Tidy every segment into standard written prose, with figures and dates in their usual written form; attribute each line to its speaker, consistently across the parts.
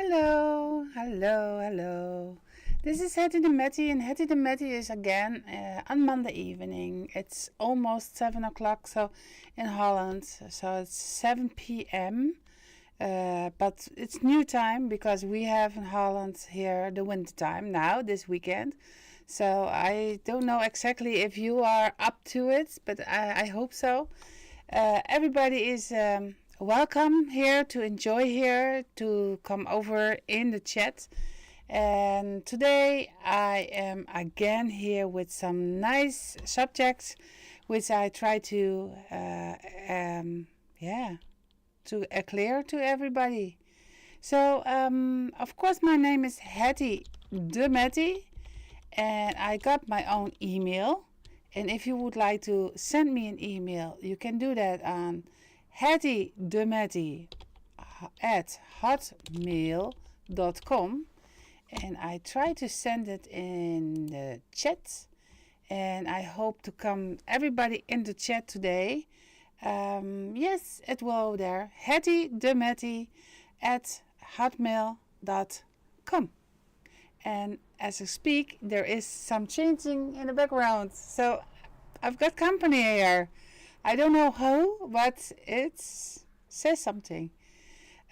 Speaker 1: Hello, hello, hello. This is Hetty the Matty, and Hetty the Matty is again on Monday evening. It's almost 7 o'clock, so in Holland, so it's 7 p.m. But it's new time because we have in Holland here the winter time now this weekend. So I don't know exactly if you are up to it, but I hope so. Everybody is welcome here to enjoy here, to come over in the chat. And today I am again here with some nice subjects which I try to clear to everybody. So of course my name is Hetty the Matty, and I got my own email. And if you would like to send me an email, you can do that on hettydematty@hotmail.com. And I try to send it in the chat. And I hope to come everybody in the chat today. Yes, it will there. hettydematty@hotmail.com. And as I speak, there is some changing in the background. So I've got company here. I don't know who, but it says something.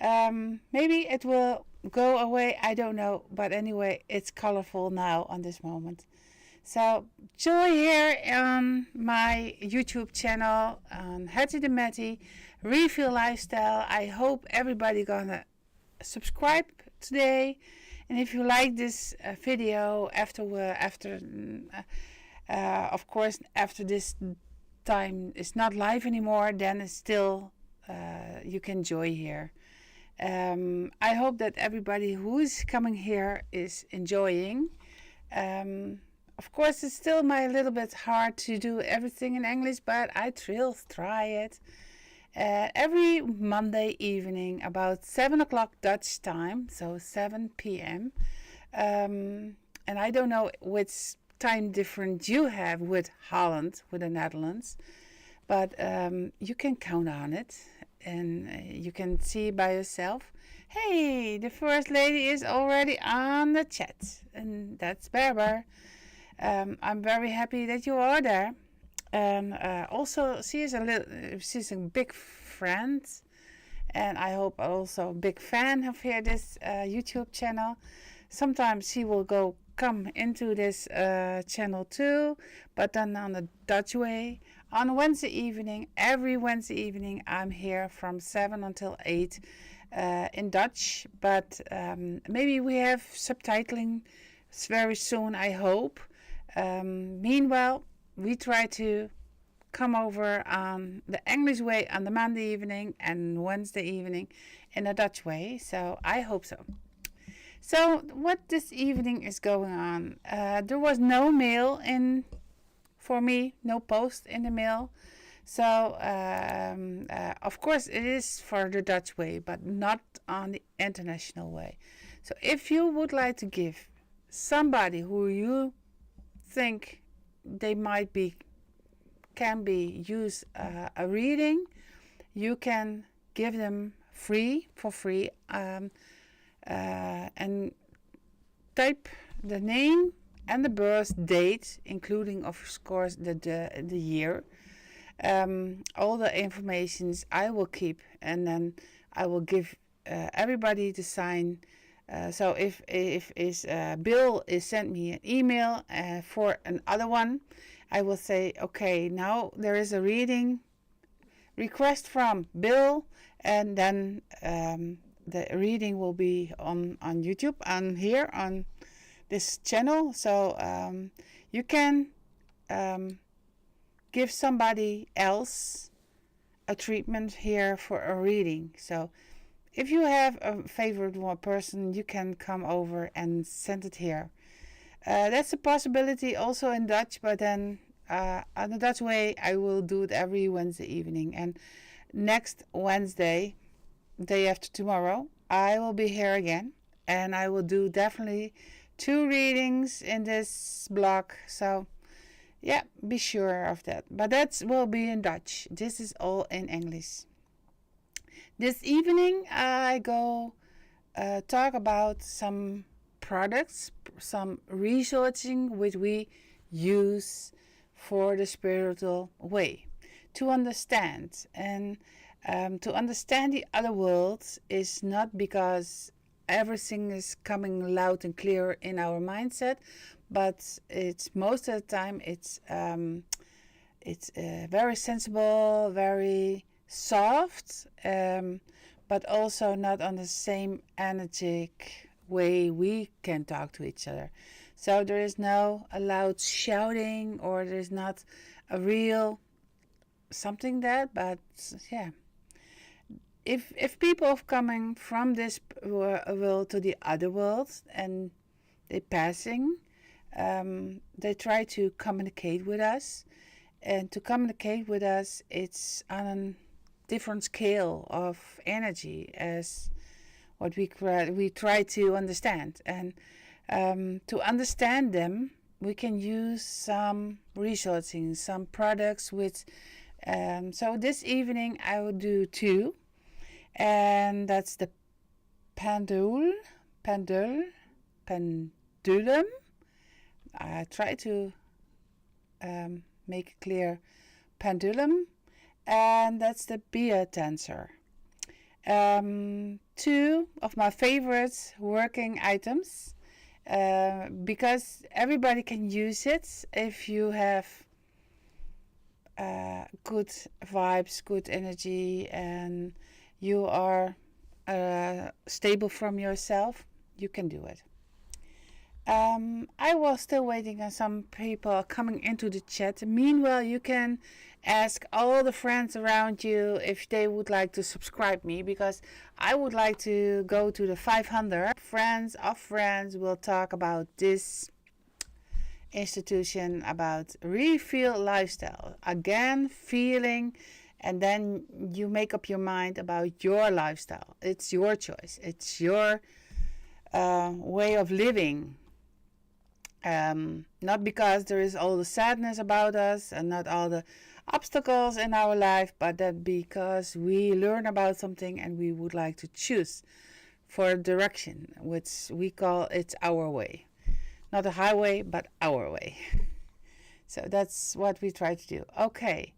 Speaker 1: Maybe it will go away. I don't know. But anyway, it's colorful now on this moment. So joy here on my YouTube channel on Hetty the Matty Refill Lifestyle. I hope everybody gonna subscribe today. And if you like this video of course after this time is not live anymore, then it's still you can join here. I hope that everybody who is coming here is enjoying. Of course it's still a little bit hard to do everything in English, but I will try it. Every Monday evening about 7 o'clock Dutch time, so 7 p.m. And I don't know which time difference you have with Holland, with the Netherlands, but you can count on it and you can see by yourself. Hey, the first lady is already on the chat, and that's Berber. I'm very happy that you are there. And also she's a big friend, and I hope also a big fan of this YouTube channel. Sometimes she will come into this channel too, but then on the Dutch way. On Wednesday evening, every Wednesday evening, I'm here from 7 until 8 in Dutch. But maybe we have subtitling very soon, I hope. Meanwhile, we try to come over on the English way on the Monday evening and Wednesday evening in the Dutch way. So I hope so. So what this evening is going on? There was no mail in for me, no post in the mail. So of course it is for the Dutch way, but not on the international way. So if you would like to give somebody who you think they can use a reading, you can give them for free, and type the name and the birth date, including of course the year. All the informations I will keep, and then I will give everybody to sign. So if Bill is sent me an email for another one, I will say, okay, now there is a reading request from Bill, and then the reading will be on YouTube and here on this channel. So you can give somebody else a treatment here for a reading. So if you have a favorite one person, you can come over and send it here. That's a possibility also in Dutch, but then on the Dutch way, I will do it every Wednesday evening. And next Wednesday, day after tomorrow, I will be here again. And I will do definitely 2 readings in this block. So, yeah, be sure of that. But that will be in Dutch. This is all in English. This evening, I go talk about some products, some researching which we use for the spiritual way to understand. And to understand the other worlds is not because everything is coming loud and clear in our mindset, but it's most of the time it's very sensible, very soft, but also not on the same energetic way we can talk to each other. So there is no loud shouting, or there's not a real something there, but yeah. If people are coming from this world to the other world and they're passing, they try to communicate with us. And to communicate with us, it's on a different scale of energy as what we try to understand. And to understand them, we can use some resourcing, some products with. So this evening I will do two, and that's the pendulum. I try to make it clear. Pendulum, and that's the Biotensor. Two of my favorite working items, because everybody can use it if you have good vibes, good energy, and you are stable from yourself. You can do it. I was still waiting on some people coming into the chat. Meanwhile, you can ask all the friends around you if they would like to subscribe me, because I would like to go to the 500 friends of friends. Will talk about this institution, about refill lifestyle. Again, feeling, and then you make up your mind about your lifestyle. It's your choice. It's your way of living. Not because there is all the sadness about us and not all the obstacles in our life, but that because we learn about something and we would like to choose for a direction, which we call it's our way. Not a highway, but our way. So that's what we try to do. Okay,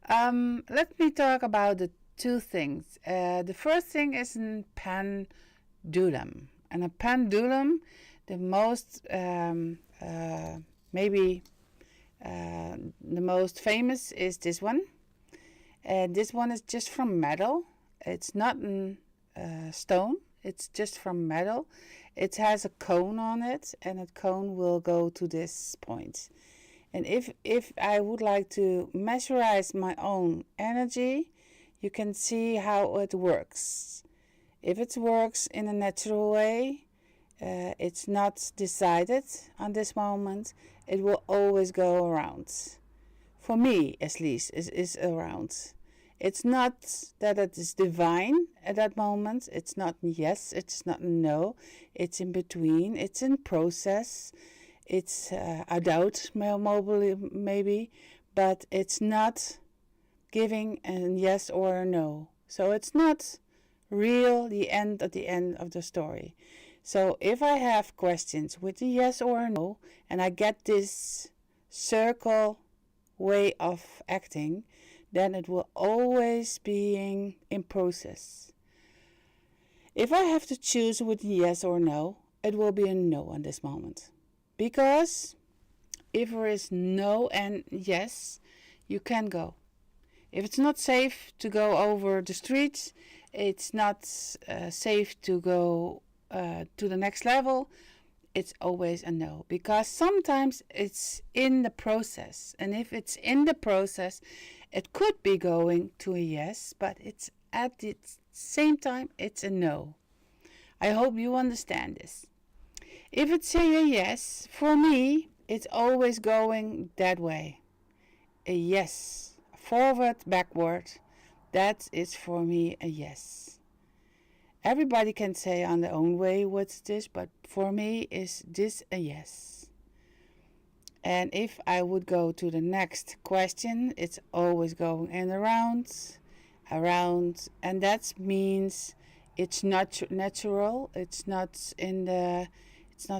Speaker 1: let me talk about the two things. The first thing is a pendulum. And a pendulum, the most maybe the most famous is this one. This one is just from metal. It's not stone. It's just from metal. It has a cone on it, and that cone will go to this point. And if I would like to measurize my own energy, you can see how it works. If it works in a natural way, it's not decided on this moment. It will always go around. For me, at least, it is around. It's not that it is divine at that moment. It's not yes, it's not no. It's in between. It's in process. It's a doubt, maybe, but it's not giving a yes or a no. So it's not real, the end of the story. So if I have questions with a yes or a no, and I get this circle way of acting, then it will always be in process. If I have to choose with yes or no, it will be a no on this moment. Because if there is no and yes, you can go. If it's not safe to go over the streets, it's not safe to go to the next level, it's always a no. Because sometimes it's in the process. And if it's in the process, it could be going to a yes, but it's at the same time, it's a no. I hope you understand this. If it's a yes, for me, it's always going that way. A yes. Forward, backward. That is for me a yes. Everybody can say on their own way what's this, but for me is this a yes. And if I would go to the next question, it's always going in around, and that means It's not natural. It's not a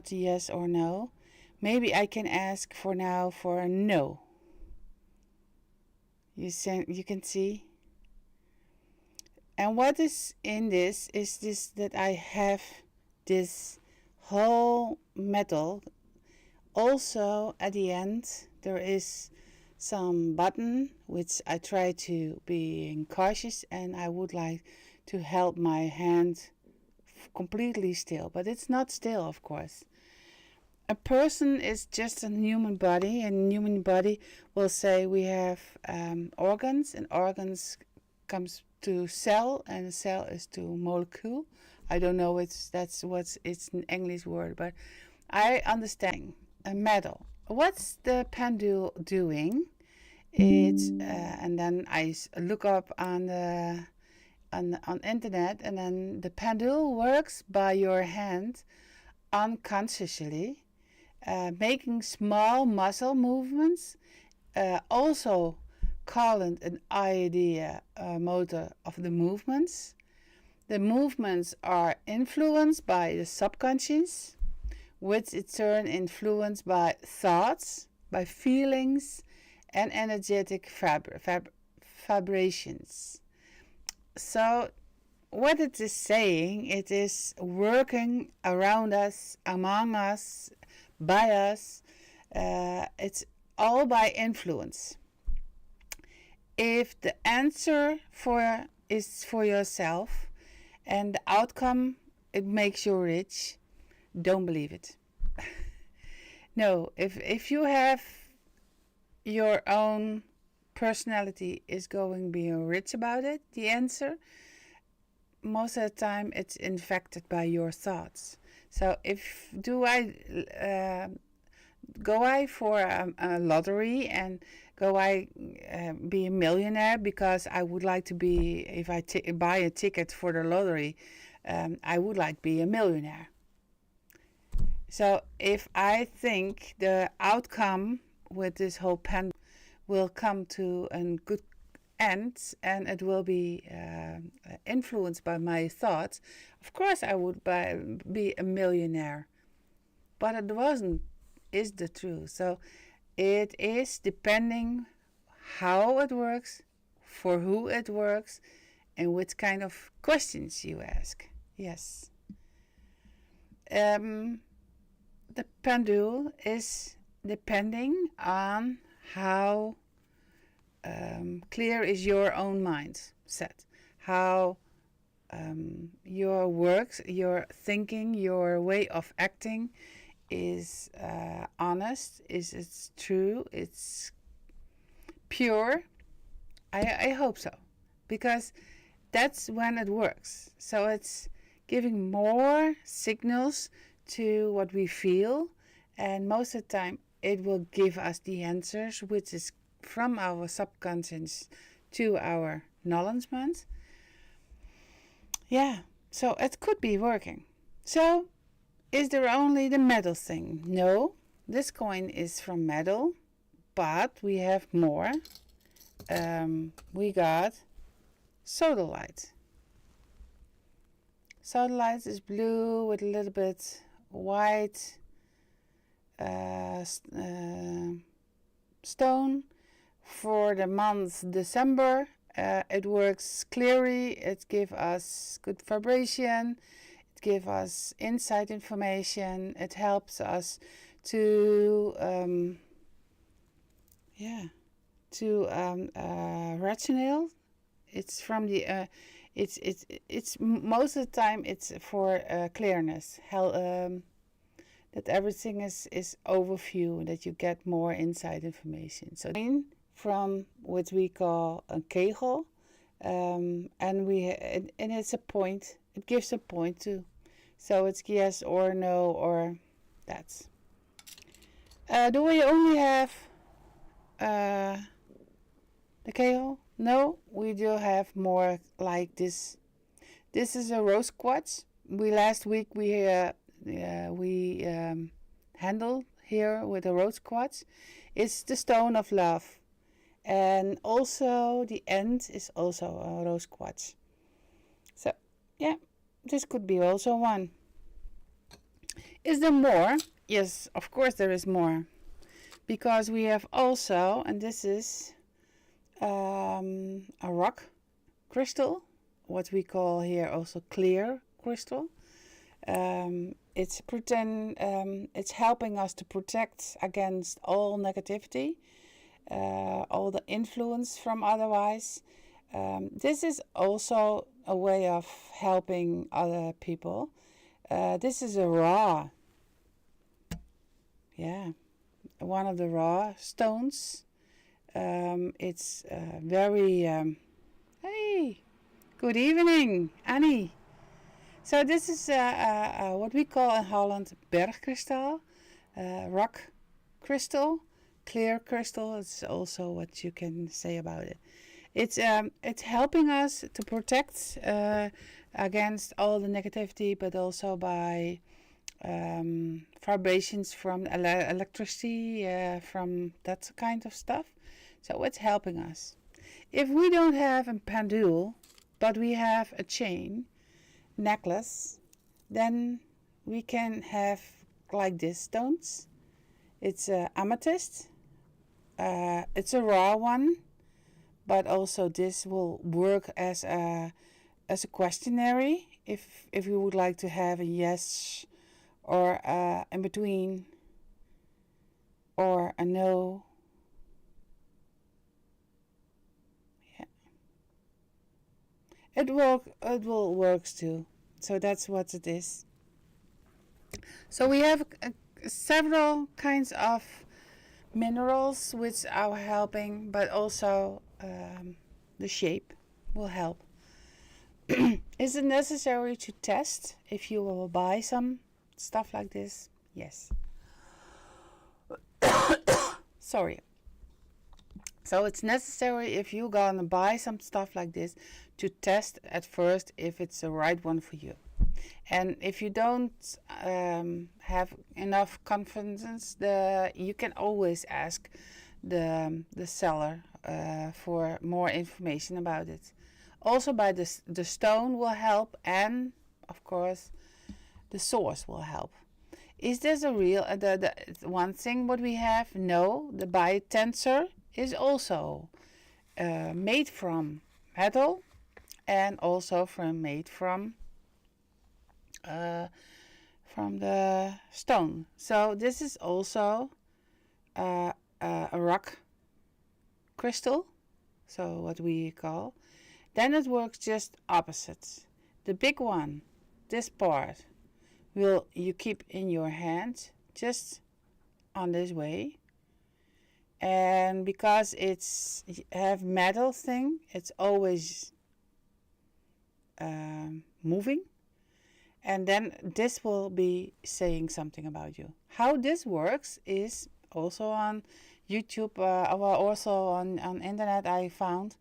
Speaker 1: yes or no. Maybe I can ask for now for a no. You can see. And what is in this is this that I have this whole metal. Also at the end there is some button which I try to be cautious, and I would like to help my hand completely still, but it's not still, of course. A person is just a human body, and human body will say we have organs, and organs comes to cell, and a cell is to molecule. I don't know that's what's it's an English word, but I understand a metal. What's the pendule doing? It's and then I look up on the on internet, and then the pendule works by your hand unconsciously, making small muscle movements, also call it an idea motor of the movements. The movements are influenced by the subconscious, which in turn influenced by thoughts, by feelings, and energetic vibrations. So what it is saying, it is working around us, among us, by us. It's all by influence. If the answer is for yourself and the outcome it makes you rich, don't believe it. No, if you have your own personality is going to be rich about it, the answer, most of the time it's infected by your thoughts. So if go I for a lottery, and go I be a millionaire because I would like to be, if I buy a ticket for the lottery, I would like to be a millionaire. So if I think the outcome with this whole pandemic will come to a good end, and it will be influenced by my thoughts, of course I would be a millionaire. But it wasn't, is the truth. So it is depending how it works, for who it works, and what kind of questions you ask. Yes. The pendule is depending on how clear is your own mindset, how your works, your thinking, your way of acting is honest, is it's true, it's pure. I hope so, because that's when it works. So it's giving more signals to what we feel, and most of the time it will give us the answers, which is from our subconscious to our acknowledgement. Yeah, so it could be working. So is there only the metal thing? No, this coin is from metal, but we have more. We got sodalite. Sodalite is blue with a little bit white stone. For the month December, it works clearly. It gives us good vibration. It gives us inside information. It helps us to rationale. It's from the it's most of the time it's for clearness. That everything is overview, that you get more inside information. So from what we call a kegel, and it's a point. It gives a point too. So it's yes or no, or that's. Do we only have the kegel? No, we do have more like this. This is a rose quartz. Last week we handled here with a rose quartz. It's the stone of love, and also the end is also a rose quartz. So yeah, this could be also one. Is there more? Yes, of course there is more. Because we have also, and this is a rock crystal, what we call here also clear crystal. It's helping us to protect against all negativity, all the influence from otherwise. This is also a way of helping other people. This is a raw, one of the raw stones. It's very, hey, good evening, Annie. So this is what we call in Holland bergkristal, rock crystal, clear crystal. It's also what you can say about it. It's helping us to protect against all the negativity, but also by vibrations from electricity, from that kind of stuff. So it's helping us. If we don't have a pendule, but we have a chain, necklace, then we can have like these stones. It's amethyst. It's a raw one, but also this will work as a questionnaire if you would like to have a yes or in between or a no. Yeah. It will works too. So that's what it is. So we have several kinds of minerals which are helping, but also the shape will help. Is it necessary to test if you will buy some stuff like this? Yes. Sorry. So it's necessary if you're gonna buy some stuff like this to test at first if it's the right one for you. And if you don't have enough confidence, you can always ask the seller for more information about it. Also, by the stone will help, and of course, the source will help. Is this a real the one thing what we have? No, the Biotensor is also made from metal and also made from the stone. So this is also a rock crystal, so what we call. Then it works just opposite. The big one, this part, will you keep in your hand just on this way. And because it's have metal thing, it's always moving. And then this will be saying something about you. How this works is also on YouTube, or also on internet I found.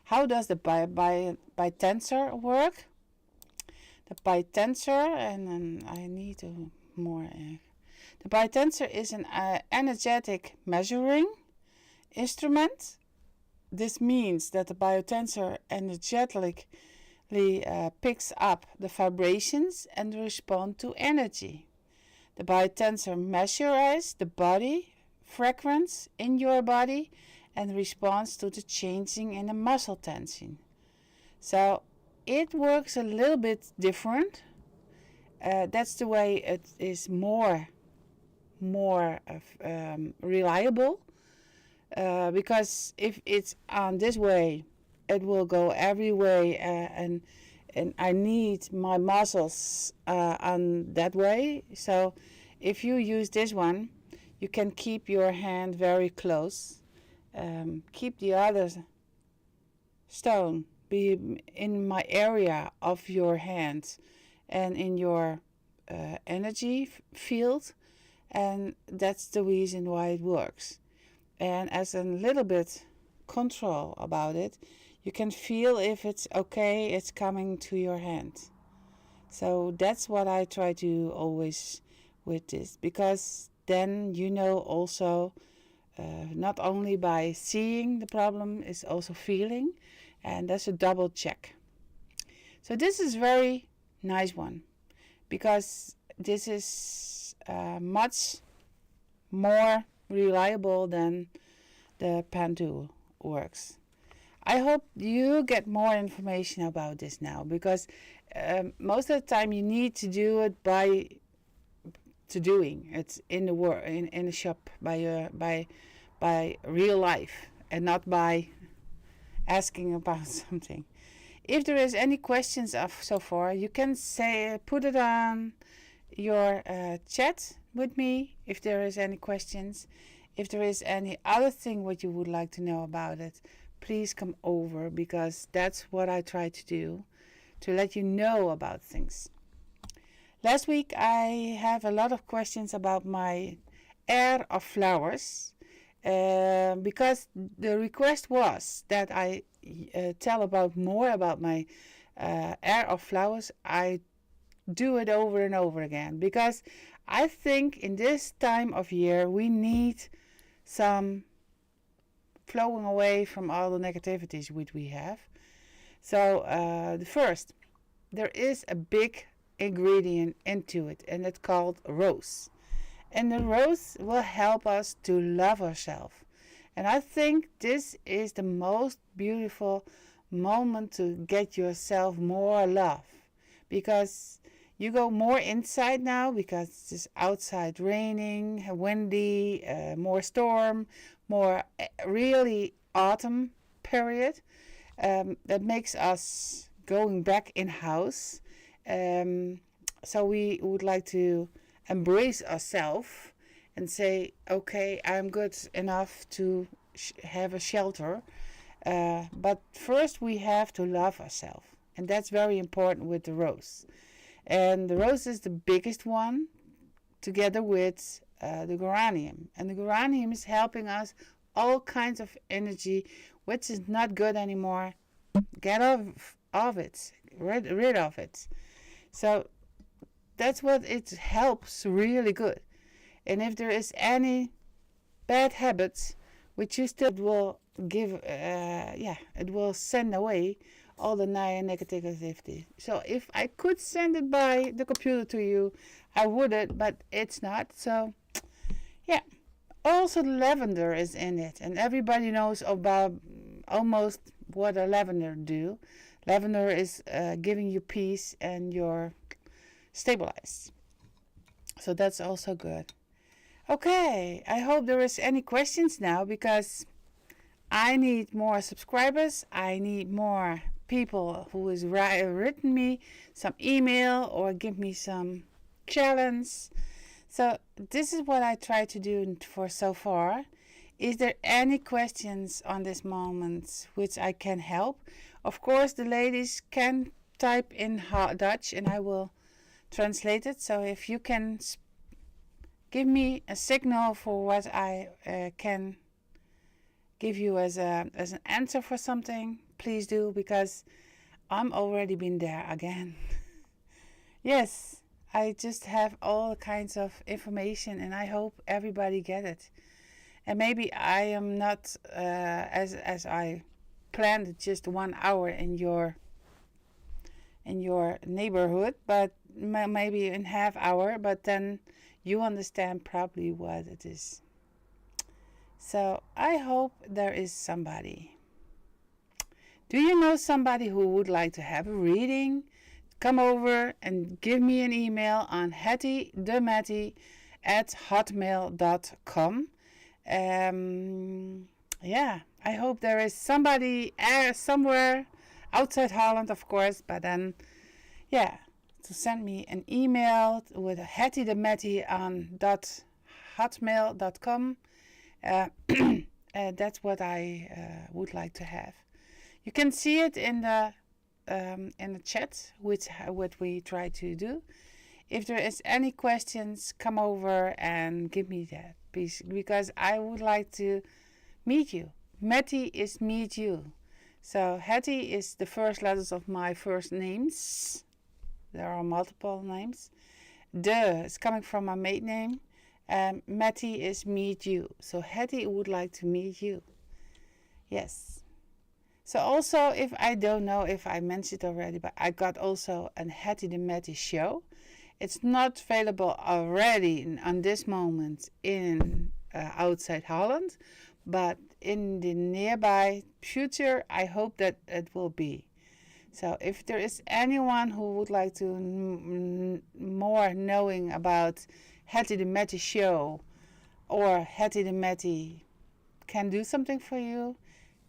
Speaker 1: How does the Biotensor work? The Biotensor, and then I need to more. The Biotensor is an energetic measuring instrument. This means that the Biotensor energetically picks up the vibrations and respond to energy. The Biotensor measures the body frequency in your body and responds to the changing in the muscle tension. So it works a little bit different. That's the way it is more reliable. Because if it's on this way, it will go every way, and I need my muscles on that way. So if you use this one, you can keep your hand very close. Keep the other stone be in my area of your hand and in your energy field, and that's the reason why it works. And as a little bit control about it, you can feel if it's okay, it's coming to your hand. So that's what I try to always with this, because then you know also not only by seeing the problem, is also feeling, and that's a double check. So this is very nice one, because this is much more reliable than the Pendulum works. I hope you get more information about this now, because most of the time you need to do it by doing it in the work, in the shop, by real life, and not by asking about something. If there is any questions of so far, you can put it on your chat with me if there is any questions. If there is any other thing what you would like to know about it, please come over, because that's what I try to do, to let you know about things. Last week I have a lot of questions about my air of flowers, because the request was that I tell more about my air of flowers. I do it over and over again, because I think in this time of year we need some flowing away from all the negativities which we have. So there is a big ingredient into it, and it's called rose. And the rose will help us to love ourselves. And I think this is the most beautiful moment to get yourself more love, because you go more inside now, because it's outside raining, windy, more storm, more really autumn period. That makes us going back in house. So we would like to embrace ourselves and say, okay, I'm good enough to have a shelter. But first we have to love ourselves. And that's very important with the rose. And the rose is the biggest one, together with the geranium. And the geranium is helping us all kinds of energy, which is not good anymore. Get of it, rid of it. So that's what it helps really good. And if there is any bad habits, which you still will give, it will send away all the negativity. So if I could send it by the computer to you, I would it, but it's not. So yeah. Also lavender is in it, and everybody knows about almost what a lavender do. Lavender is giving you peace, and you're stabilized. So that's also good. Okay, I hope there is any questions now, because I need more subscribers. I need more people who has written me some email or give me some challenge. So this is what I try to do for so far. Is there any questions on this moment which I can help? Of course, the ladies can type in Dutch and I will translate it. So if you can give me a signal for what I can give you as an answer for something, please do, because I'm already been there again. Yes, I just have all kinds of information, and I hope everybody get it. And maybe I am not as I planned just 1 hour in your neighborhood, but maybe in half hour. But then you understand probably what it is. So I hope there is somebody. Do you know somebody who would like to have a reading? Come over and give me an email on hettydematti@hotmail.com. I hope there is somebody somewhere outside Holland, of course, but then, to send me an email with hettydematti on .hotmail.com. That's what I would like to have. You can see it in the chat, what we try to do. If there is any questions, come over and give me that, please, because I would like to meet you. Matti is meet you. So Hetty is the first letters of my first names. There are multiple names. De is coming from my maiden name. And Matti is meet you. So Hetty would like to meet you. Yes. So also, if I don't know if I mentioned it already, but I got also a Hattie the Matty show. It's not available already on this moment in outside Holland, but in the nearby future, I hope that it will be. So if there is anyone who would like to more knowing about Hattie the Matty show or Hattie the Matty can do something for you,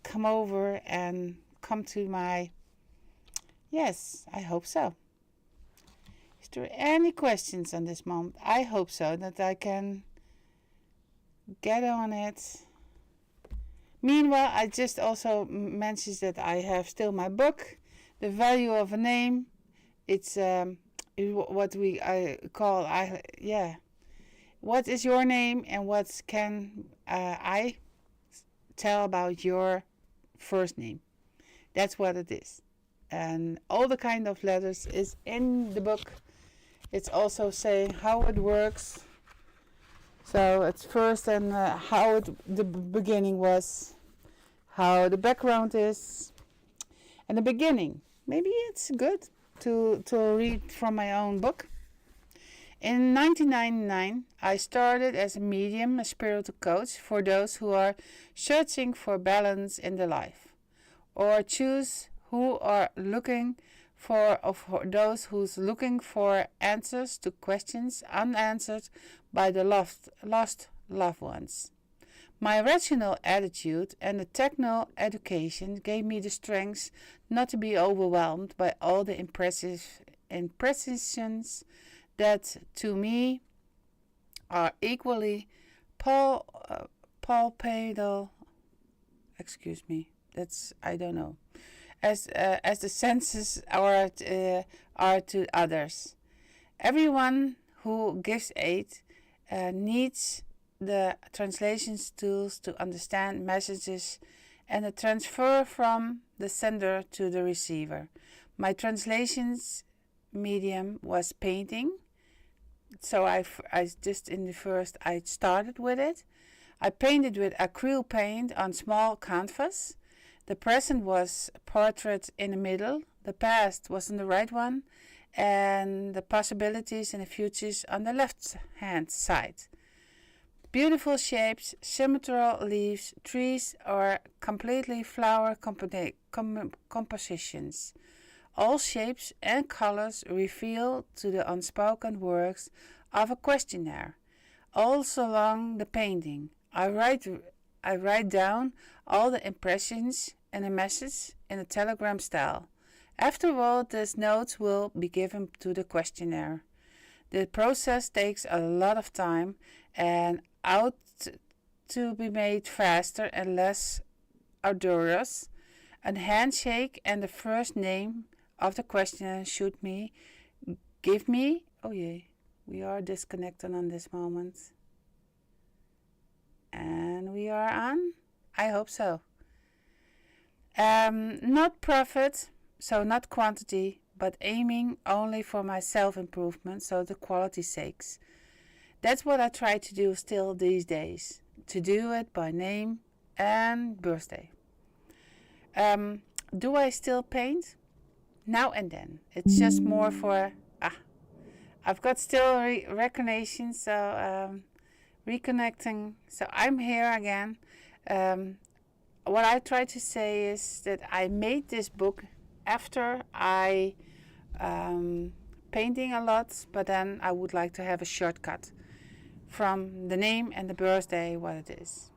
Speaker 1: come over and come to my... Yes, I hope so. Is there any questions on this moment? I hope so, that I can get on it. Meanwhile, I just also mentioned that I have still my book, The Value of a Name. It's what we call, what is your name and what can I tell about your first name. That's what it is. And all the kind of letters is in the book. It's also saying how it works. So it's first and how the beginning was, how the background is, and the beginning. Maybe it's good to read from my own book. In 1999, I started as a medium, a spiritual coach for those who are searching for balance in their life, or choose who are looking for those who's looking for answers to questions unanswered by the lost loved ones. My rational attitude and the techno education gave me the strength not to be overwhelmed by all the impressions that to me are equally palpable. Excuse me, that's I don't know. As the senses are to others. Everyone who gives aid needs the translations tools to understand messages and the transfer from the sender to the receiver. My translations medium was painting, so I just in the first I started with it. I painted with acrylic paint on small canvas. The present was a portrait in the middle, the past was on the right one, and the possibilities and the futures on the left hand side. Beautiful shapes, symmetrical leaves, trees, or completely flower compositions. All shapes and colors reveal to the unspoken words of a questionnaire. Also along the painting, I write down all the impressions and a message in a telegram style. Afterward, these notes will be given to the questionnaire. The process takes a lot of time and ought to be made faster and less arduous. A handshake and the first name of the questioner should give me... Oh yeah, we are disconnected on this moment. And we are on? I hope so. Not profit, so not quantity, but aiming only for my self-improvement, so the quality sakes. That's what I try to do still these days, to do it by name and birthday. Do I still paint? Now and then. It's just more for... I've got still recognition, so reconnecting. So I'm here again. What I try to say is that I made this book after I painting a lot, but then I would like to have a shortcut from the name and the birthday, what it is.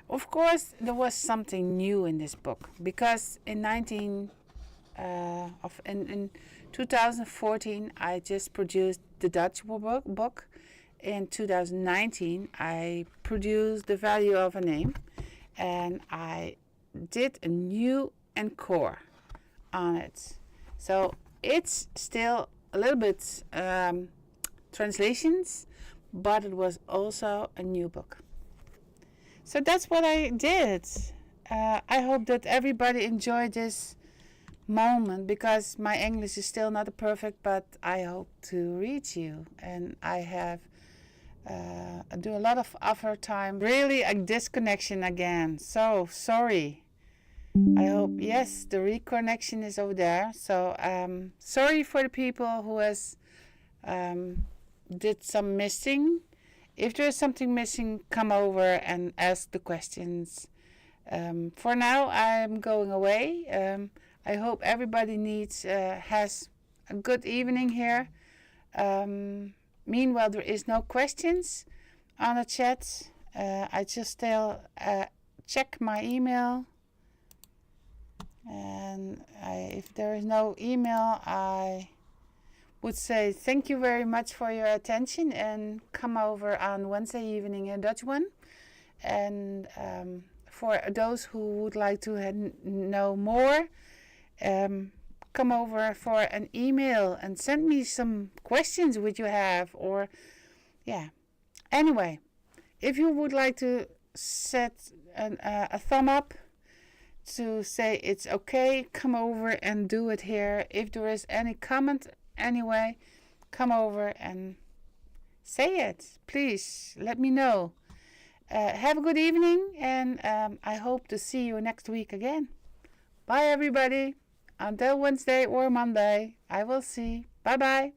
Speaker 1: Of course, there was something new in this book, because in 2014 I just produced the Dutch book. In 2019 I produced The Value of a Name, and I did a new encore on it. So it's still a little bit translations, but it was also a new book. So that's what I did. I hope that everybody enjoyed this moment, because my English is still not perfect, but I hope to reach you. And I do a lot of other time. Really a disconnection again. So sorry. I hope, yes, the reconnection is over there. So sorry for the people who has did some missing. If there is something missing, come over and ask the questions. For now, I'm going away. I hope everybody has a good evening here. Meanwhile, there is no questions on the chat. I just still check my email. And if there is no email, I would say thank you very much for your attention and come over on Wednesday evening in Dutch one. And for those who would like to know more, come over for an email and send me some questions which you have. Or, yeah. Anyway, if you would like to set a thumb up to say it's okay, come over and do it here. If there is any comment anyway, come over and say it. Please let me know. Have a good evening, and I hope to see you next week again. Bye, everybody. Until Wednesday or Monday, I will see. Bye-bye.